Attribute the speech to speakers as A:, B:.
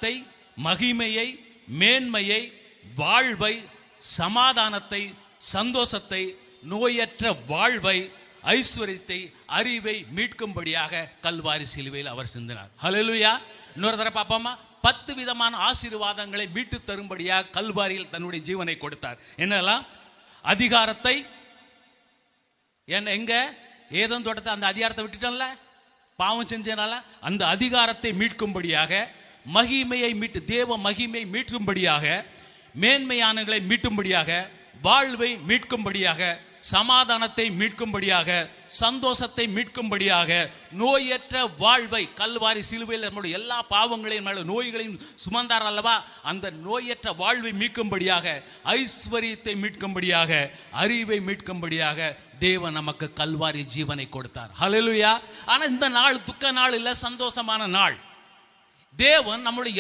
A: அதிகாரத்தை, மகிமையை, மேன்மையை, வாழ்வை, சமாதானத்தை, சந்தோஷத்தை, நோயற்ற வாழ்வை, ஐஸ்வர்யத்தை, அறிவை மீட்கும்படியாக கல்வாரி சிலுவையில் அவர் சிந்தினார். ஹல்லேலூயா. இன்னொரு தடவை பார்ப்போமா? 10 விதமான ஆசீர்வாதங்களை மீட்டு தரும்படியாக கல்வாரியில் தன்னுடைய ஜீவனை கொடுத்தார். என்னெல்லாம்? அதிகாரத்தை, எங்க ஏதேன் தோட்டத்தை அந்த அதிகாரத்தை விட்டுட்டோம்ல, பாவம் செஞ்சனால அந்த அதிகாரத்தை மீட்கும்படியாக, மகிமையை மீட்டு, தேவ மகிமையை மீட்கும்படியாக, மேன்மையானங்களை மீட்டும்படியாக, வாழ்வை மீட்கும்படியாக, சமாதானத்தை மீட்கும்படியாக, சந்தோஷத்தை மீட்கும்படியாக, நோயற்ற வாழ்வை, கல்வாரி சிலுவையில் நம்முடைய எல்லா பாவங்களையும் நோய்களையும் சுமந்தார் அல்லவா, அந்த நோயற்ற வாழ்வை மீட்கும்படியாக, ஐஸ்வர்யத்தை மீட்கும்படியாக, அறிவை மீட்கும்படியாக தேவன் நமக்கு கல்வாரி ஜீவனை கொடுத்தார். ஹல்லேலூயா. ஆனால் இந்த நாள் துக்க நாள் இல்லை, சந்தோஷமான நாள். தேவன் நம்முடைய